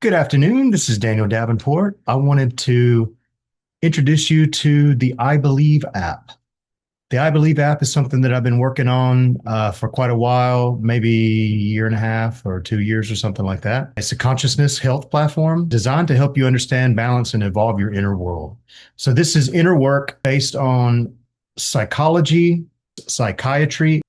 Good afternoon. This is Daniel Davenport. I wanted to introduce you to the iBelieve app. The iBelieve app is something that I've been working on for quite a while, maybe a year and a half or 2 years or something like that. It's a consciousness health platform designed to help you understand, balance, and evolve your inner world. So this is inner work based on psychology, psychiatry,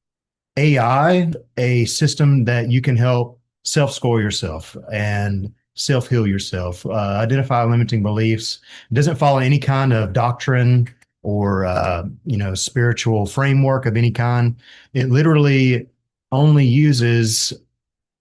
AI, a system that you can help self-score yourself and self-heal yourself, identify limiting beliefs. It doesn't follow any kind of doctrine or spiritual framework of any kind. It literally only uses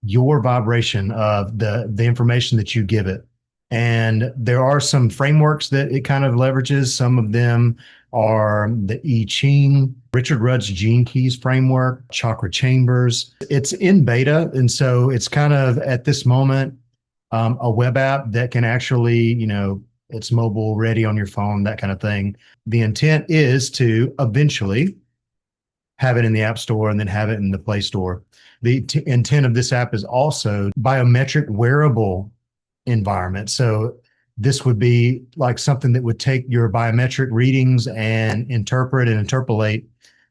your vibration of the information that you give it. And there are some frameworks that it kind of leverages. Some of them are the I Ching, Richard Rudd's Gene Keys framework, Chakra Chambers. It's in beta. And so it's kind of at this moment a web app that can actually, it's mobile ready on your phone, that kind of thing. The intent is to eventually have it in the App Store and then have it in the Play Store. The intent of this app is also biometric wearable environment. So this would be like something that would take your biometric readings and interpret and interpolate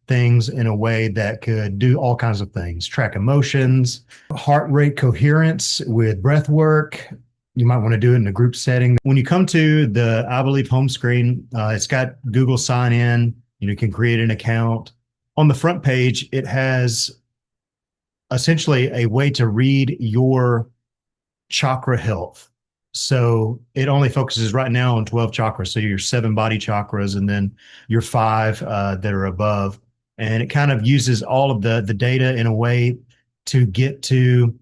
things in a way that could do all kinds of things, track emotions, heart rate coherence with breath work. You might want to do it in a group setting. When you come to the iBelieve home screen, it's got Google sign in. You can create an account. On the front page, it has essentially a way to read your chakra health. So it only focuses right now on 12 chakras. So your 7 body chakras and then your 5 that are above. And it kind of uses all of the data in a way to get to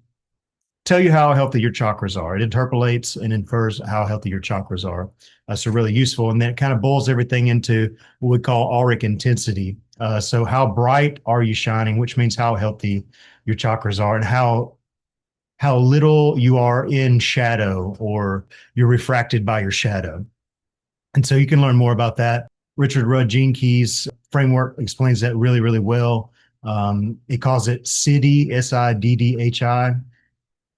tell you how healthy your chakras are. It interpolates and infers how healthy your chakras are. So really useful. And then it kind of boils everything into what we call auric intensity. So how bright are you shining, which means how healthy your chakras are and how little you are in shadow or you're refracted by your shadow. And so you can learn more about that. Richard Rudd Gene Keys framework explains that really, really well. It calls it SIDDHI, SIDDHI,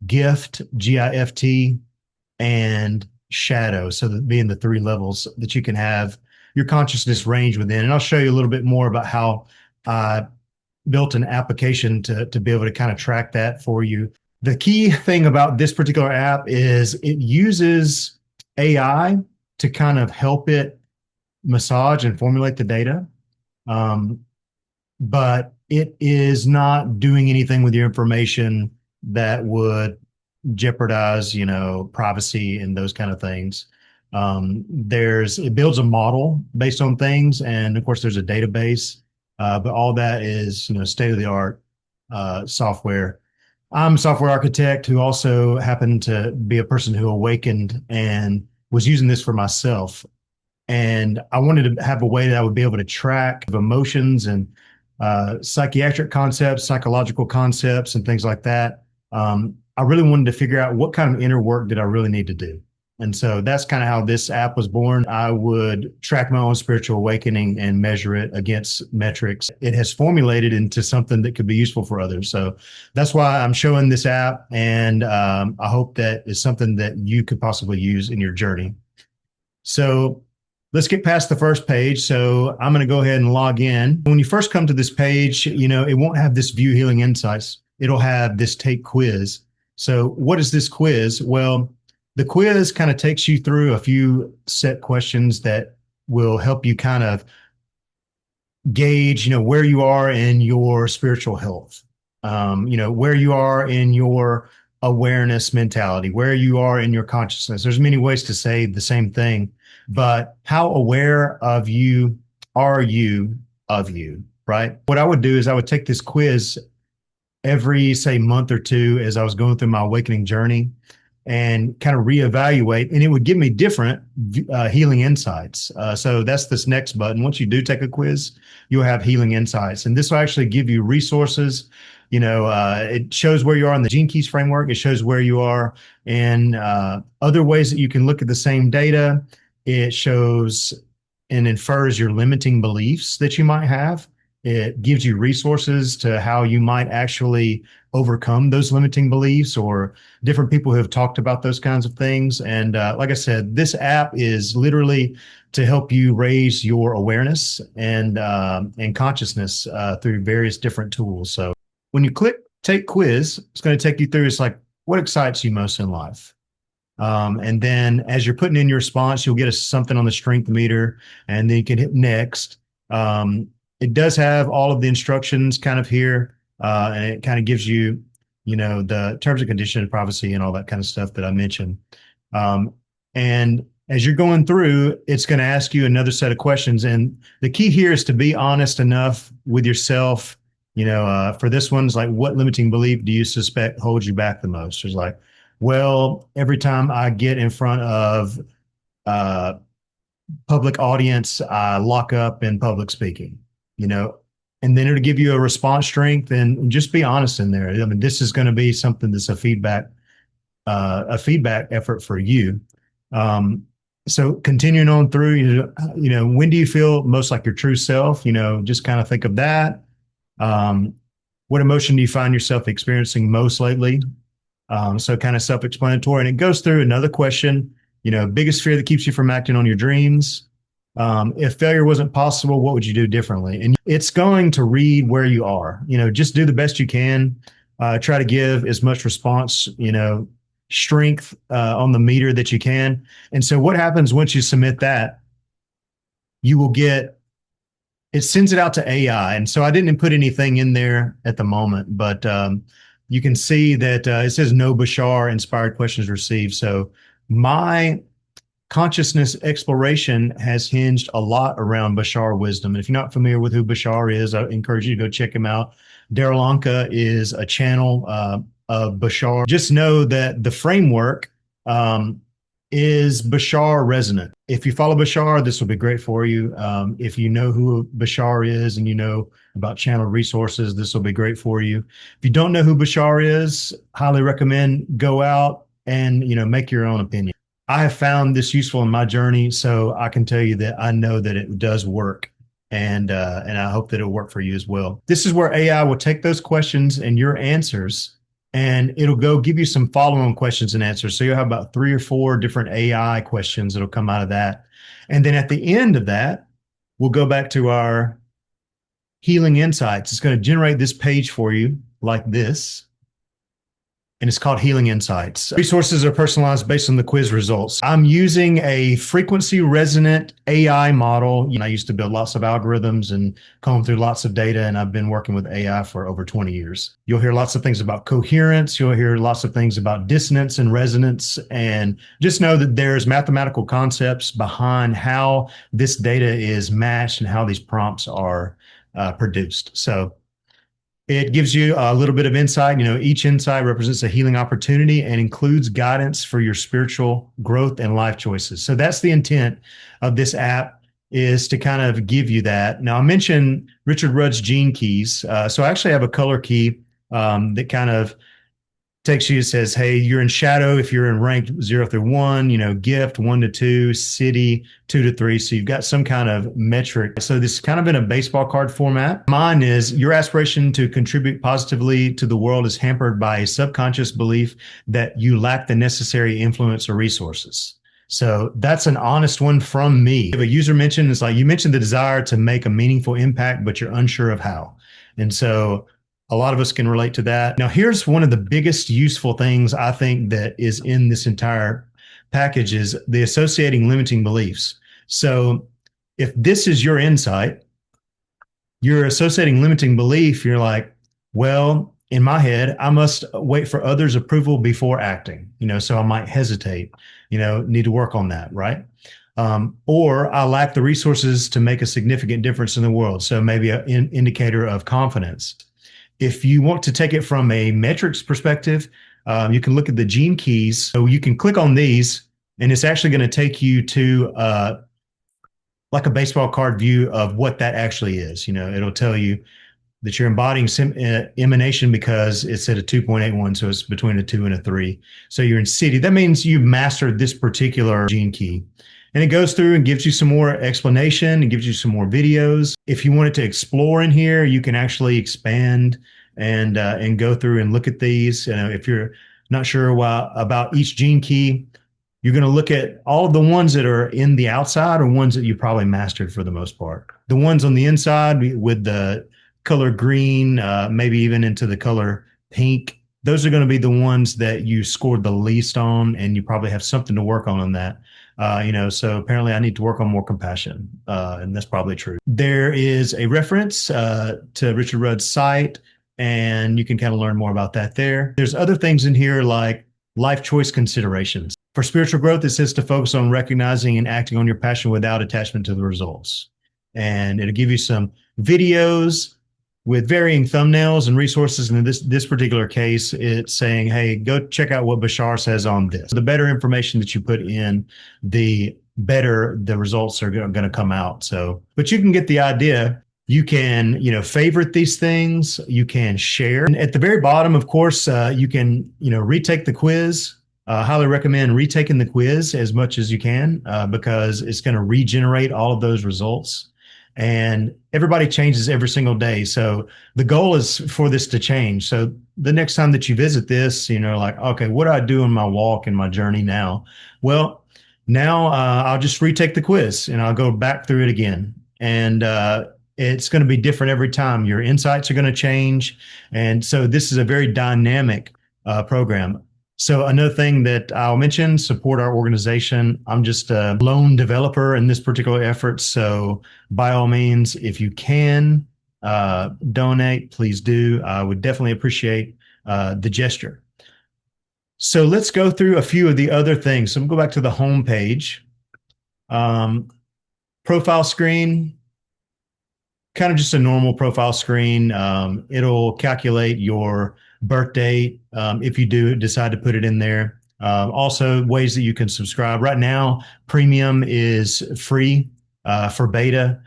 gift, GIFT, and shadow. So that being the 3 levels that you can have your consciousness range within. And I'll show you a little bit more about how I built an application to be able to kind of track that for you. The key thing about this particular app is it uses AI to kind of help it massage and formulate the data. But it is not doing anything with your information that would jeopardize, privacy and those kind of things. It builds a model based on things. And of course, there's a database, but all that is, state of the art software. I'm a software architect who also happened to be a person who awakened and was using this for myself. And I wanted to have a way that I would be able to track emotions and psychiatric concepts, psychological concepts, and things like that. I really wanted to figure out what kind of inner work did I really need to do. And so that's kind of how this app was born. I would track my own spiritual awakening and measure it against metrics. It has formulated into something that could be useful for others. So that's why I'm showing this app. And I hope that is something that you could possibly use in your journey. So let's get past the first page. So I'm going to go ahead and log in. When you first come to this page, it won't have this view healing insights. It'll have this take quiz. So what is this quiz? Well, the quiz kind of takes you through a few set questions that will help you kind of gauge, where you are in your spiritual health, where you are in your awareness mentality, where you are in your consciousness. There's many ways to say the same thing, but how aware of you are you of you, right? What I would do is I would take this quiz every, say, month or two as I was going through my awakening journey and kind of reevaluate, and it would give me different healing insights. So that's this next button. Once you do take a quiz, you'll have healing insights, and this will actually give you resources. It shows where you are in the Gene Keys framework. It shows where you are in other ways that you can look at the same data. It shows and infers your limiting beliefs that you might have. It gives you resources to how you might actually overcome those limiting beliefs or different people who have talked about those kinds of things. And like I said, this app is literally to help you raise your awareness and consciousness through various different tools. So when you click take quiz, it's going to take you through. It's like, what excites you most in life? And then as you're putting in your response, you'll get something on the strength meter, and then you can hit next. Um, it does have all of the instructions kind of here, and it kind of gives you, the terms and conditions, privacy, and all that kind of stuff that I mentioned. And as you're going through, it's going to ask you another set of questions. And the key here is to be honest enough with yourself. For this one, it's like, what limiting belief do you suspect holds you back the most? There's like, well, every time I get in front of uh, public audience, I lock up in public speaking, you know, and then it'll give you a response strength and just be honest in there. I mean, this is going to be something that's a feedback effort for you. Um, so continuing on through, when do you feel most like your true self? Just kind of think of that. Um, what emotion do you find yourself experiencing most lately? So kind of self-explanatory. And it goes through another question, biggest fear that keeps you from acting on your dreams. If failure wasn't possible, what would you do differently? And it's going to read where you are. Just do the best you can. Try to give as much response, strength on the meter that you can. And so what happens once you submit that, you will get, it sends it out to AI. And so I didn't put anything in there at the moment, but you can see that it says no Bashar inspired questions received. So my consciousness exploration has hinged a lot around Bashar wisdom. And if you're not familiar with who Bashar is, I encourage you to go check him out. Daryl Anka is a channel of Bashar. Just know that the framework is Bashar resonant. If you follow Bashar, this will be great for you. If you know who Bashar is and you know about channel resources, this will be great for you. If you don't know who Bashar is, highly recommend go out and make your own opinion. I have found this useful in my journey, so I can tell you that I know that it does work, and I hope that it'll work for you as well. This is where AI will take those questions and your answers, and it'll go give you some follow-on questions and answers. So you'll have about 3 or 4 different AI questions that'll come out of that. And then at the end of that, we'll go back to our healing insights. It's going to generate this page for you like this. And it's called Healing Insights. Resources are personalized based on the quiz results. I'm using a frequency resonant AI model. I used to build lots of algorithms and comb through lots of data, and I've been working with AI for over 20 years. You'll hear lots of things about coherence. You'll hear lots of things about dissonance and resonance. And just know that there's mathematical concepts behind how this data is matched and how these prompts are produced. So it gives you a little bit of insight. Each insight represents a healing opportunity and includes guidance for your spiritual growth and life choices. So that's the intent of this app, is to kind of give you that. Now, I mentioned Richard Rudd's gene keys. So I actually have a color key that kind of takes you, says, hey, you're in shadow if you're in rank 0 through 1, gift 1 to 2, city 2 to 3. So you've got some kind of metric. So this is kind of in a baseball card format. Mine is your aspiration to contribute positively to the world is hampered by a subconscious belief that you lack the necessary influence or resources. So that's an honest one from me. A user mentioned, it's like, you mentioned the desire to make a meaningful impact, but you're unsure of how. And so a lot of us can relate to that. Now, here's one of the biggest useful things I think that is in this entire package is the associating limiting beliefs. So if this is your insight, you're associating limiting belief, you're like, well, in my head, I must wait for others' approval before acting, so I might hesitate, need to work on that, right? Or I lack the resources to make a significant difference in the world. So maybe an indicator of confidence. If you want to take it from a metrics perspective, you can look at the gene keys. So you can click on these, and it's actually going to take you to like a baseball card view of what that actually is. It'll tell you that you're embodying emanation because it's at a 2.81, so it's between a 2 and a 3. So you're in city. That means you've mastered this particular gene key. And it goes through and gives you some more explanation. It gives you some more videos. If you wanted to explore in here, you can actually expand and go through and look at these. If you're not sure about each gene key, you're going to look at all of the ones that are in the outside or ones that you probably mastered for the most part. The ones on the inside with the color green, maybe even into the color pink, those are going to be the ones that you scored the least on, and you probably have something to work on that. So apparently I need to work on more compassion, and that's probably true. There is a reference to Richard Rudd's site, and you can kind of learn more about that there. There's other things in here like life choice considerations. For spiritual growth, it says to focus on recognizing and acting on your passion without attachment to the results. And it'll give you some videos with varying thumbnails and resources. And in this particular case, it's saying, hey, go check out what Bashar says on this. The better information that you put in, the better the results are going to come out. So, but you can get the idea. You can, favorite these things. You can share. And at the very bottom, of course, you can, retake the quiz. Highly recommend retaking the quiz as much as you can because it's going to regenerate all of those results. And everybody changes every single day. So the goal is for this to change. So the next time that you visit this, like, okay, what do I do in my walk and my journey now? Well, now I'll just retake the quiz and I'll go back through it again. And it's going to be different every time. Your insights are going to change. And so this is a very dynamic program. So another thing that I'll mention, support our organization. I'm just a lone developer in this particular effort. So by all means, if you can donate, please do. I would definitely appreciate the gesture. So let's go through a few of the other things. So I'm going to go back to the home page. Profile screen, kind of just a normal profile screen. It'll calculate your birth date if you do decide to put it in there. Also, ways that you can subscribe. Right now, premium is free for beta.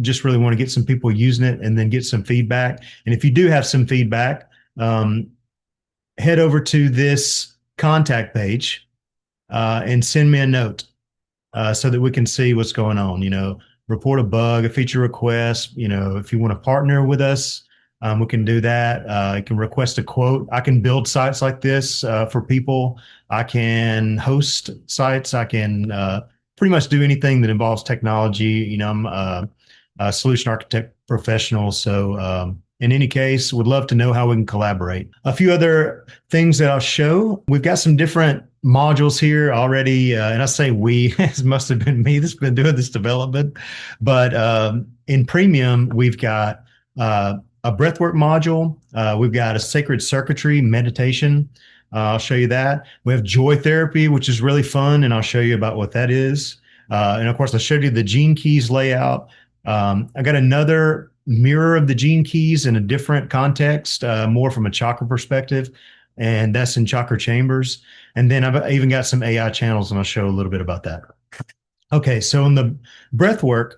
Just really want to get some people using it and then get some feedback. And if you do have some feedback, head over to this contact page and send me a note so that we can see what's going on. Report a bug, a feature request. If you want to partner with us, we can do that. You can request a quote. I can build sites like this for people. I can host sites. I can pretty much do anything that involves technology. I'm a solution architect professional. So in any case, would love to know how we can collaborate. A few other things that I'll show. We've got some different modules here already. And I say we, it must have been me that's been doing this development. But in premium, we've got a breathwork module. We've got a sacred circuitry meditation. I'll show you that. We have joy therapy, which is really fun, and I'll show you about what that is. And of course, I showed you the gene keys layout. I got another mirror of the gene keys in a different context, more from a chakra perspective, and that's in chakra chambers. And then I've even got some AI channels, and I'll show a little bit about that. Okay, so in the breathwork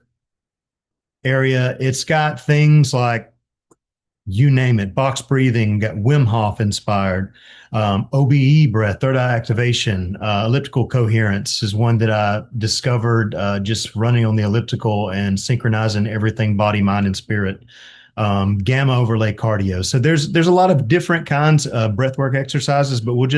area, it's got things like you name it, box breathing, got Wim Hof inspired, OBE breath, third eye activation, elliptical coherence is one that I discovered just running on the elliptical and synchronizing everything, body, mind, and spirit. Gamma overlay cardio. So there's a lot of different kinds of breathwork exercises, but we'll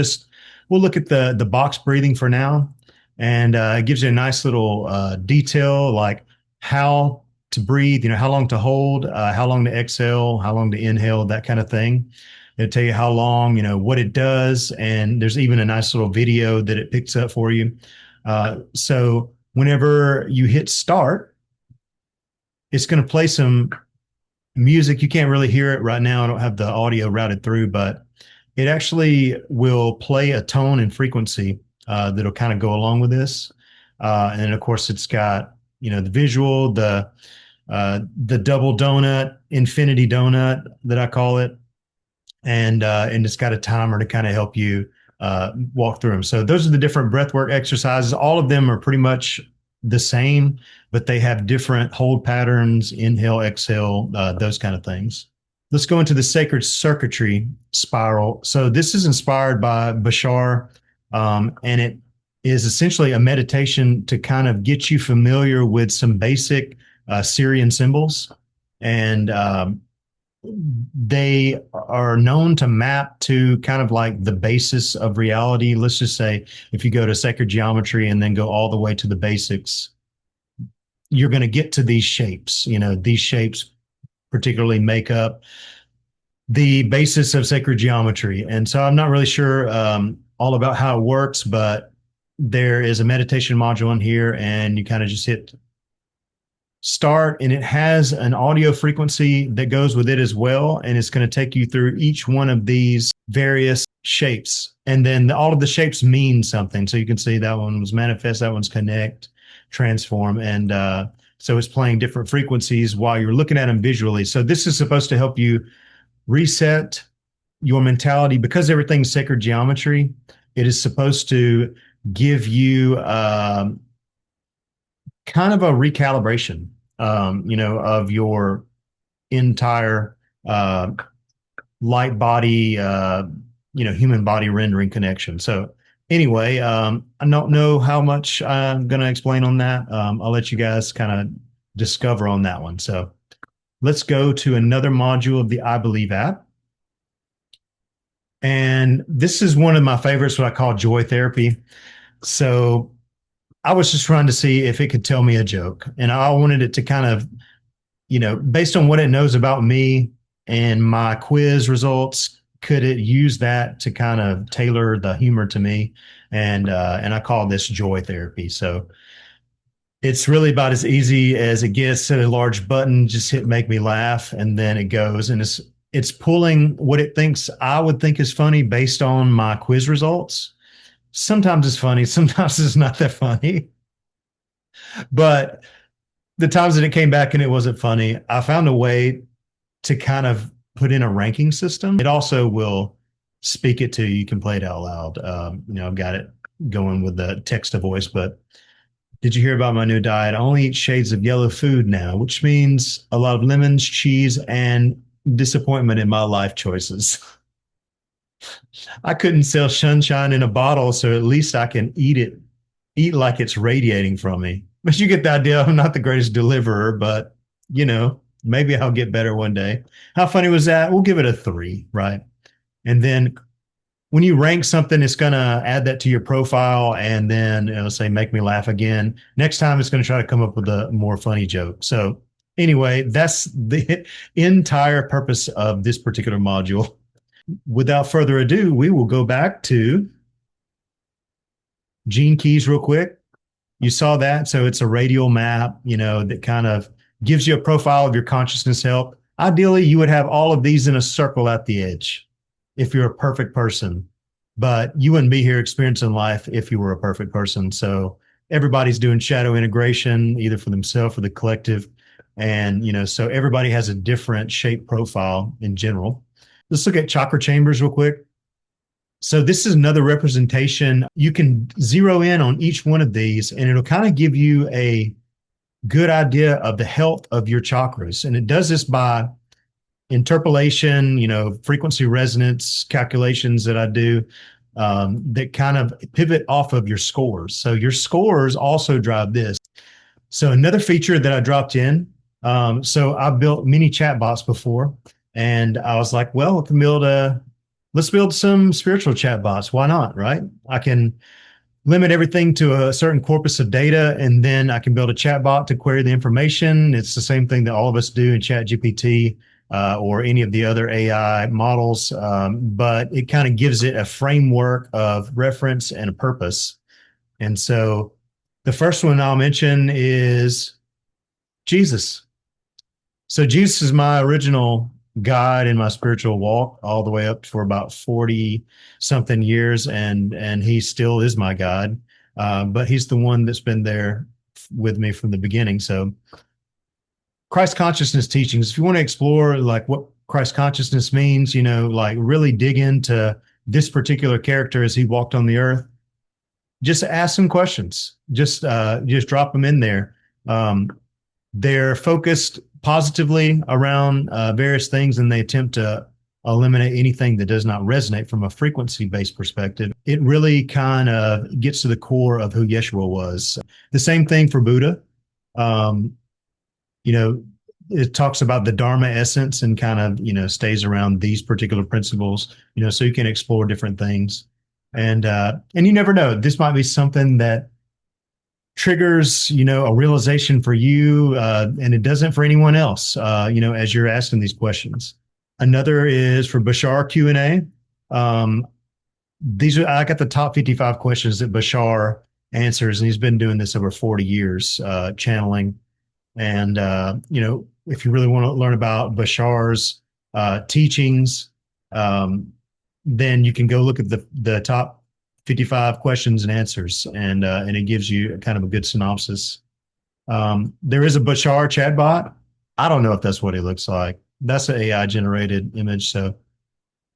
look at the box breathing for now. And it gives you a nice little detail like how to breathe, how long to hold, how long to exhale, how long to inhale, that kind of thing. It'll tell you how long, what it does. And there's even a nice little video that it picks up for you. So whenever you hit start, it's going to play some music. You can't really hear it right now. I don't have the audio routed through, but it actually will play a tone and frequency that'll kind of go along with this. And of course, it's got, the visual, the double donut, infinity donut that I call it. And it's got a timer to kind of help you walk through them. So those are the different breathwork exercises. All of them are pretty much the same, but they have different hold patterns, inhale, exhale, those kind of things. Let's go into the sacred circuitry spiral. So this is inspired by Bashar, and is essentially a meditation to kind of get you familiar with some basic Syrian symbols. And they are known to map to kind of like the basis of reality. Let's just say if you go to sacred geometry and then go all the way to the basics, you're going to get to these shapes. These shapes particularly make up the basis of sacred geometry. And so I'm not really sure all about how it works, but there is a meditation module in here, and you kind of just hit start, and it has an audio frequency that goes with it as well. And it's going to take you through each one of these various shapes. And then all of the shapes mean something. So you can see that one was manifest, that one's connect, transform. And so it's playing different frequencies while you're looking at them visually. So this is supposed to help you reset your mentality because everything's sacred geometry. It is supposed to give you kind of a recalibration, of your entire light body, human body rendering connection. So anyway, I don't know how much I'm going to explain on that. I'll let you guys kind of discover on that one. So let's go to another module of the iBelieve app. And this is one of my favorites, what I call joy therapy. So I was just trying to see if it could tell me a joke. And I wanted it to kind of, based on what it knows about me and my quiz results, could it use that to kind of tailor the humor to me? And I call this joy therapy. So it's really about as easy as it gets. At a large button, just hit make me laugh, and then it goes. And it's pulling what it thinks I would think is funny based on my quiz results. Sometimes it's funny, sometimes it's not that funny. But the times that it came back and it wasn't funny, I found a way to kind of put in a ranking system. It also will speak it to you. You can play it out loud. I've got it going with the text to voice. But did you hear about my new diet? I only eat shades of yellow food now, which means a lot of lemons, cheese, and disappointment in my life choices. I couldn't sell sunshine in a bottle, so at least I can eat like it's radiating from me. But you get the idea. I'm not the greatest deliverer, but maybe I'll get better one day. How funny was that? We'll give it a 3, right? And then when you rank something, it's going to add that to your profile, and then say, make me laugh again. Next time, it's going to try to come up with a more funny joke. So anyway, that's the entire purpose of this particular module. Without further ado, we will go back to Gene Keys real quick. You saw that. So it's a radial map, that kind of gives you a profile of your consciousness health. Ideally, you would have all of these in a circle at the edge if you're a perfect person, but you wouldn't be here experiencing life if you were a perfect person. So everybody's doing shadow integration, either for themselves or the collective. And, so everybody has a different shape profile in general. Let's look at chakra chambers real quick. So this is another representation. You can zero in on each one of these, and it'll kind of give you a good idea of the health of your chakras. And it does this by interpolation, frequency resonance calculations that I do that kind of pivot off of your scores. So your scores also drive this. So another feature that I dropped in, so I've built mini chatbots before, and I was like, well, let's build some spiritual chatbots. Why not, right? I can limit everything to a certain corpus of data, and then I can build a chatbot to query the information. It's the same thing that all of us do in ChatGPT or any of the other AI models, but it kind of gives it a framework of reference and a purpose. And so the first one I'll mention is Jesus. So Jesus is my original guide in my spiritual walk all the way up for about 40 something years. And he still is my guide. But he's the one that's been there with me from the beginning. So Christ consciousness teachings, if you want to explore like what Christ consciousness means, like really dig into this particular character as he walked on the earth, just ask some questions. Just drop them in there. They're focused positively around various things, and they attempt to eliminate anything that does not resonate from a frequency based perspective. It really kind of gets to the core of who Yeshua was. The same thing for Buddha. Um, you know, it talks about the Dharma essence and kind of, stays around these particular principles, so you can explore different things. And you never know. This might be something that triggers, a realization for you, and it doesn't for anyone else, as you're asking these questions. Another is for Bashar Q&A. These are, I got the top 55 questions that Bashar answers, and he's been doing this over 40 years, channeling. And, if you really want to learn about Bashar's teachings, then you can go look at the top 55 questions and answers, and it gives you kind of a good synopsis. There is a Bashar chatbot. I don't know if that's what he looks like. That's an AI generated image, so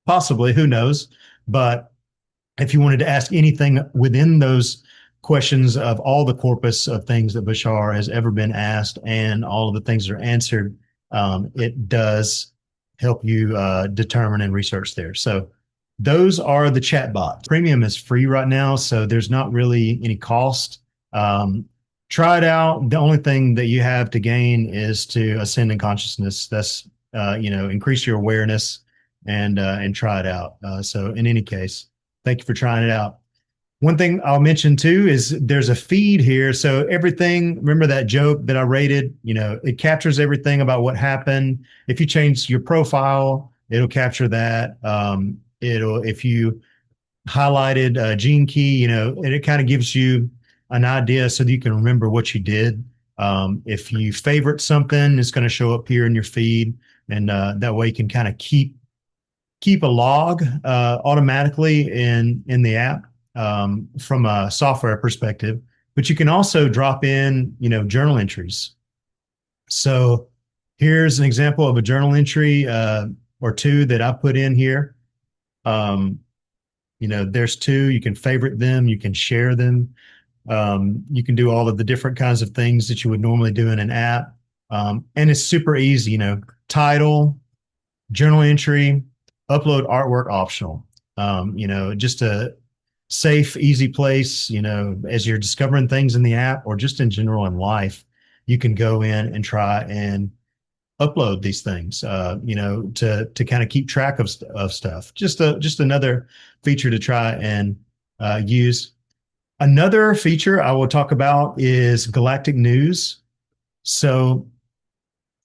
possibly, who knows? But if you wanted to ask anything within those questions of all the corpus of things that Bashar has ever been asked and all of the things that are answered, it does help you determine and research there. So those are the chatbots. Premium is free right now, so there's not really any cost. Try it out. The only thing that you have to gain is to ascend in consciousness. That's increase your awareness and try it out. So in any case, thank you for trying it out. One thing I'll mention too is there's a feed here. So everything, remember that joke that I rated, it captures everything about what happened. If you change your profile, it'll capture that. If you highlighted a gene key, and it kind of gives you an idea so that you can remember what you did. If you favorite something, it's going to show up here in your feed. And that way you can kind of keep a log automatically in the app, from a software perspective, but you can also drop in, journal entries. So here's an example of a journal entry or two that I put in here. There's two. You can favorite them. You can share them. You can do all of the different kinds of things that you would normally do in an app. And it's super easy, title, journal entry, upload artwork optional. Just a safe, easy place, as you're discovering things in the app or just in general in life, you can go in and try and upload these things, to kind of keep track of stuff. Just another feature to try and use. Another feature I will talk about is galactic news. So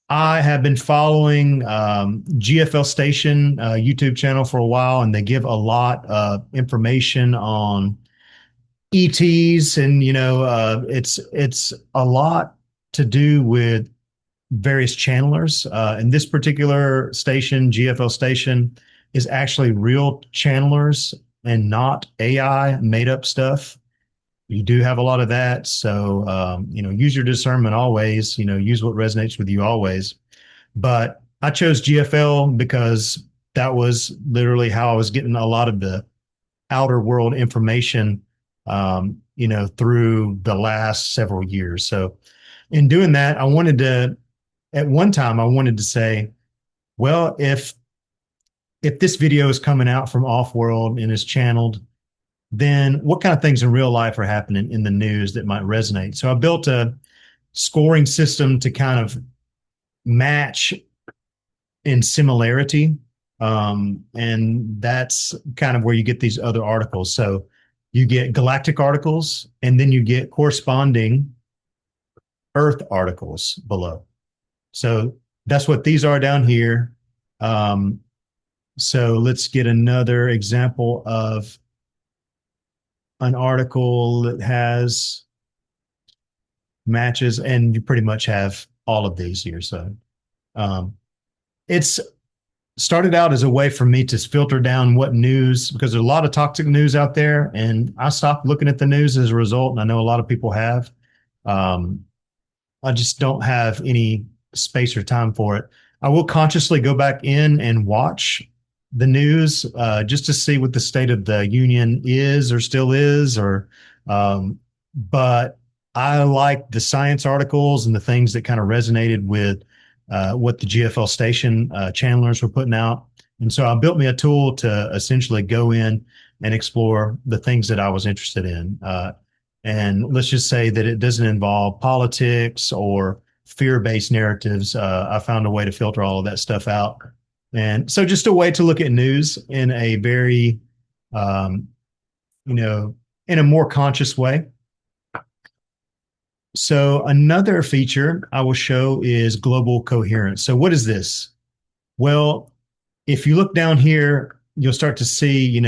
I have been following GFL Station YouTube channel for a while, and they give a lot of information on ETs, and it's a lot to do with various channelers. And this particular station, GFL Station, is actually real channelers and not AI made up stuff. You do have a lot of that. So, use your discernment always, use what resonates with you always. But I chose GFL because that was literally how I was getting a lot of the outer world information, through the last several years. So in doing that, at one time, I wanted to say, well, if this video is coming out from off world and is channeled, then what kind of things in real life are happening in the news that might resonate? So I built a scoring system to kind of match in similarity. And that's kind of where you get these other articles. So you get galactic articles, and then you get corresponding Earth articles below. So that's what these are down here. So let's get another example of an article that has matches, and you pretty much have all of these here. So it's started out as a way for me to filter down what news, because there's a lot of toxic news out there, and I stopped looking at the news as a result, and I know a lot of people have. I just don't have any space or time for it. I will consciously go back in and watch the news just to see what the state of the union is or still is, but I like the science articles and the things that kind of resonated with what the GFL Station channelers were putting out. And so I built me a tool to essentially go in and explore the things that I was interested in. And let's just say that it doesn't involve politics or fear-based narratives. I found a way to filter all of that stuff out. And so just a way to look at news in a very, um, you know, in a more conscious way. So another feature I will show is global coherence. So what is this? Well, if you look down here, you'll start to see,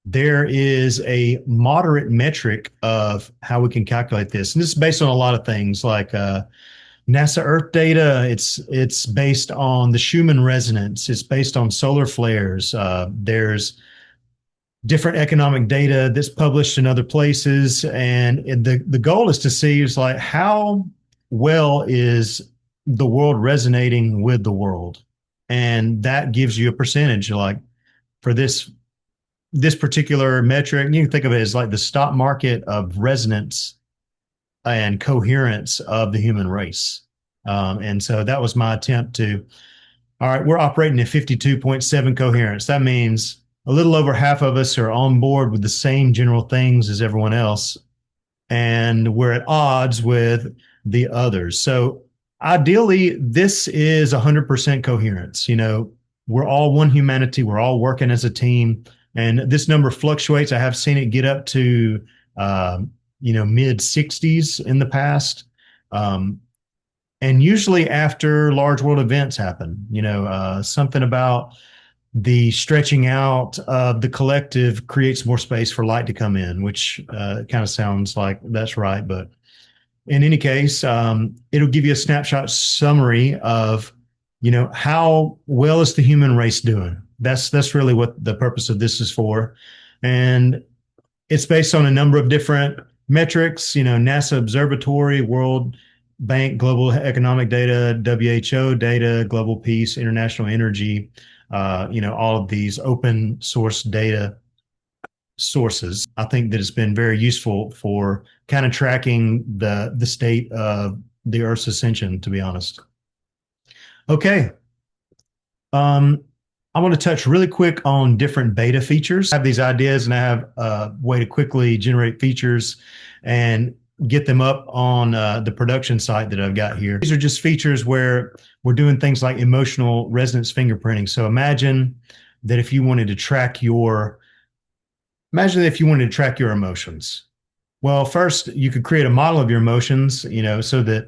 there is a moderate metric of how we can calculate this. And this is based on a lot of things like NASA Earth data. It's based on the Schumann resonance. It's based on solar flares. There's different economic data that's published in other places, and the goal is to see is like how well is the world resonating with the world, and that gives you a percentage. Like for this particular metric, you can think of it as like the stock market of resonance and coherence of the human race. And so that was my attempt to, all right, we're operating at 52.7 coherence. That means a little over half of us are on board with the same general things as everyone else, and we're at odds with the others. So ideally, this is 100% coherence. We're all one humanity. We're all working as a team. And this number fluctuates. I have seen it get up to, mid 60s in the past. And usually after large world events happen, something about the stretching out of the collective creates more space for light to come in, which kind of sounds like that's right. But in any case, it'll give you a snapshot summary of, how well is the human race doing? That's really what the purpose of this is for. And it's based on a number of different metrics, NASA Observatory, World Bank, Global Economic Data, WHO data, Global Peace, International Energy, all of these open source data sources. I think that it's been very useful for kind of tracking the state of the Earth's ascension, to be honest. Okay. Um, I want to touch really quick on different beta features. I have these ideas and I have a way to quickly generate features and get them up on the production site that I've got here. These are just features where we're doing things like emotional resonance fingerprinting. So imagine that if you wanted to track your emotions. Well, first you could create a model of your emotions, so that,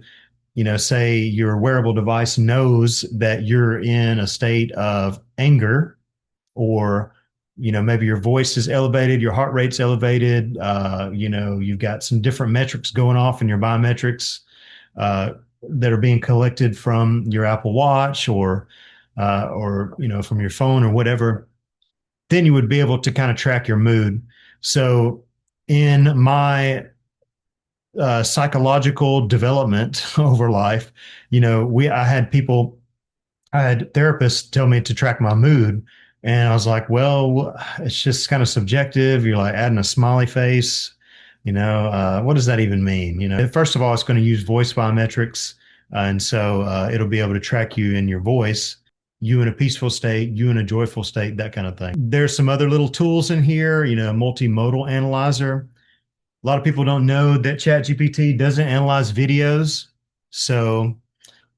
say your wearable device knows that you're in a state of anger, or, maybe your voice is elevated, your heart rate's elevated, you've got some different metrics going off in your biometrics that are being collected from your Apple Watch or from your phone or whatever. Then you would be able to kind of track your mood. So in my psychological development over life, I had therapists tell me to track my mood. And I was like, well, it's just kind of subjective. You're like adding a smiley face, what does that even mean? First of all, it's going to use voice biometrics. And so it'll be able to track you in your voice, you in a peaceful state, you in a joyful state, that kind of thing. There's some other little tools in here, multimodal analyzer. A lot of people don't know that ChatGPT doesn't analyze videos. So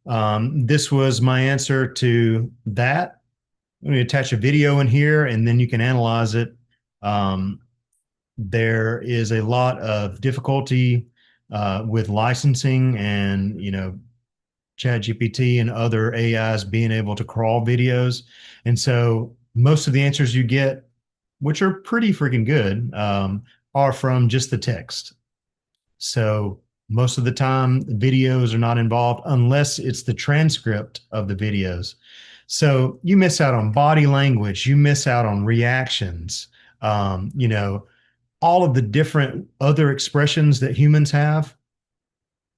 this was my answer to that. I'm going to attach a video in here and then you can analyze it. There is a lot of difficulty with licensing and, ChatGPT and other AIs being able to crawl videos. And so most of the answers you get, which are pretty freaking good, are from just the text. So most of the time, videos are not involved unless it's the transcript of the videos. So you miss out on body language, you miss out on reactions, all of the different other expressions that humans have,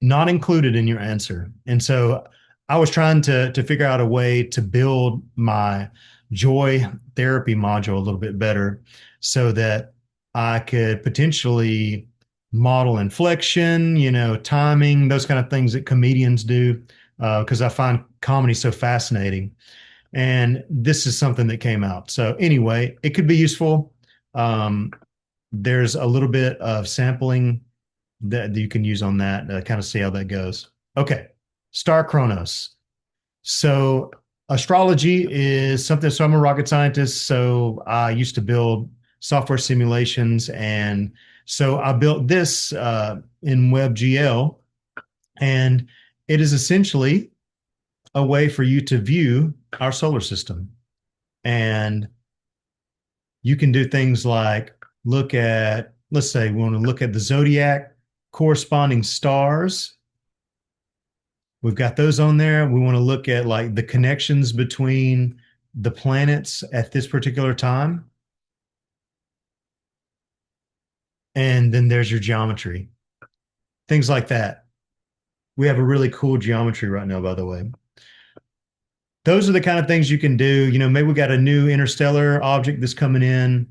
not included in your answer. And so I was trying to figure out a way to build my joy therapy module a little bit better so that I could potentially model inflection, timing, those kind of things that comedians do, because I find comedy so fascinating. And this is something that came out. So anyway, it could be useful. Um, there's a little bit of sampling that you can use on that to kind of see how that goes. Okay, star chronos. So astrology is something. So I'm a rocket scientist. So I used to build software simulations, and so I built this in WebGL, and it is essentially a way for you to view our solar system. And you can do things like look at, let's say, we want to look at the zodiac corresponding stars. We've got those on there. We want to look at like the connections between the planets at this particular time. And then there's your geometry, things like that. We have a really cool geometry right now, by the way. Those are the kind of things you can do. You know, maybe we got a new interstellar object that's coming in.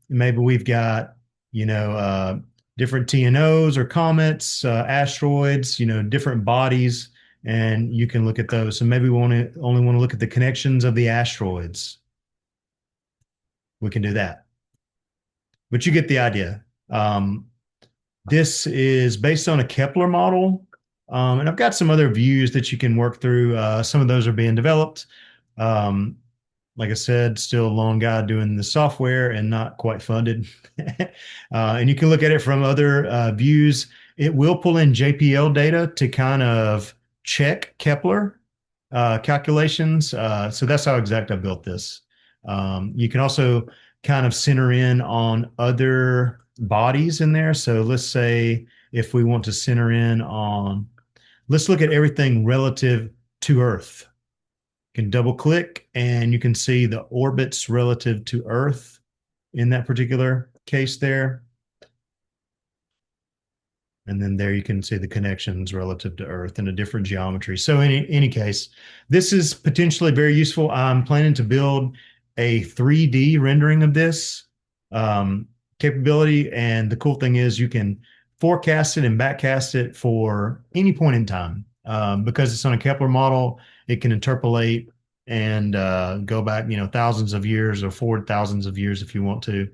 Maybe we've got, you know, different TNOs or comets, asteroids, you know, different bodies, and you can look at those. So maybe we only want to look at the connections of the asteroids. We can do that, but you get the idea. This is based on a Kepler model. And I've got some other views that you can work through. Some of those are being developed. Um, like I said, still a lone guy doing the software and not quite funded. And you can look at it from other views. It will pull in JPL data to kind of check Kepler calculations. So that's how exact I built this. You can also kind of center in on other bodies in there. So let's say if we want to center in on, let's look at everything relative to Earth. You can double click and you can see the orbits relative to Earth in that particular case there. And then there you can see the connections relative to Earth in a different geometry. So in any case, this is potentially very useful. I'm planning to build a 3D rendering of this capability. And the cool thing is you can forecast it and backcast it for any point in time. Because it's on a Kepler model, it can interpolate and go back, you know, thousands of years or forward thousands of years if you want to.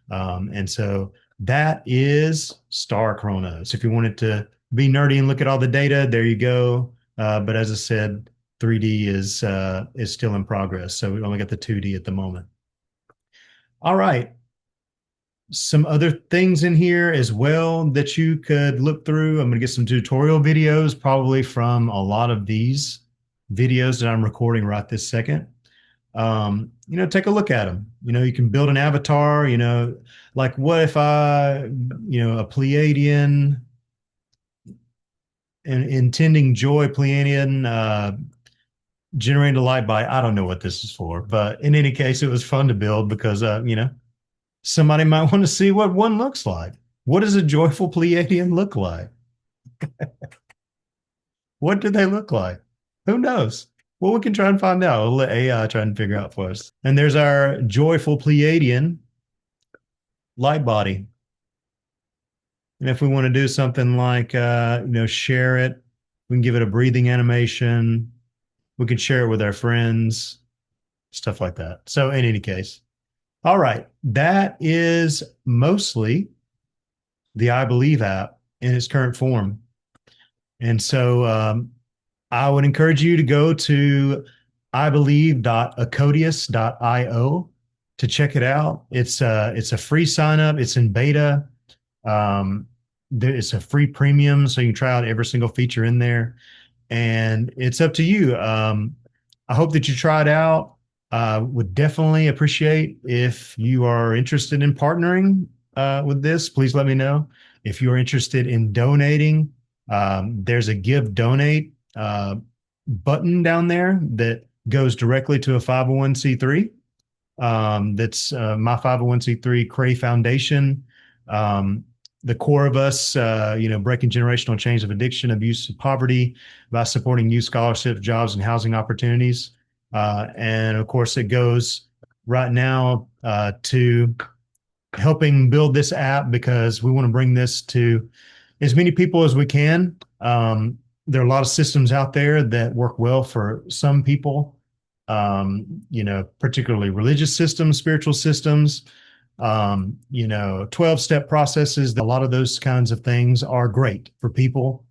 And so that is star chronos. If you wanted to be nerdy and look at all the data, there you go. But as I said, 3D is still in progress. So we only got the 2D at the moment. All right. Some other things in here as well that you could look through. I'm going to get some tutorial videos, probably from a lot of these videos that I'm recording right this second. You know, take a look at them. You know, you can build an avatar, you know, like what if a Pleiadian, an intending joy Pleiadian, generating a light by, I don't know what this is for, but in any case, it was fun to build because, you know, somebody might want to see what one looks like. What does a joyful Pleiadian look like? What do they look like? Who knows? Well, we can try and find out. We'll let AI try and figure out for us. And there's our joyful Pleiadian light body. And if we want to do something like, you know, share it, we can give it a breathing animation. We can share it with our friends, stuff like that. So in any case, all right, that is mostly the iBelieve app in its current form. And so I would encourage you to go to ibelieve.acodius.io to check it out. It's a free sign up. It's in beta. It's a free premium, so you can try out every single feature in there, and it's up to you. I hope that you try it out. Would definitely appreciate if you are interested in partnering with this. Please let me know. If you're interested in donating, there's a give donate button down there that goes directly to a 501c3. That's my 501c3 Cray Foundation. The core of us, you know, breaking generational chains of addiction, abuse, and poverty by supporting youth scholarships, jobs, and housing opportunities. And of course, it goes right now to helping build this app because we want to bring this to as many people as we can. There are a lot of systems out there that work well for some people, particularly religious systems, spiritual systems, 12-step processes. A lot of those kinds of things are great for people,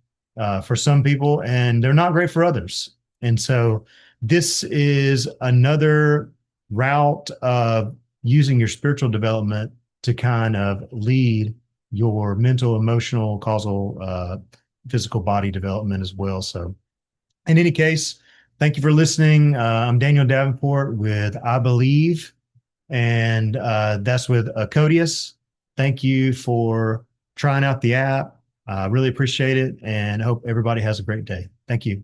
for some people, and they're not great for others. And so this is another route of using your spiritual development to kind of lead your mental, emotional, causal, physical body development as well. So in any case, thank you for listening. I'm Daniel Davenport with iBelieve, and that's with Codius. Thank you for trying out the app. I really appreciate it and hope everybody has a great day. Thank you.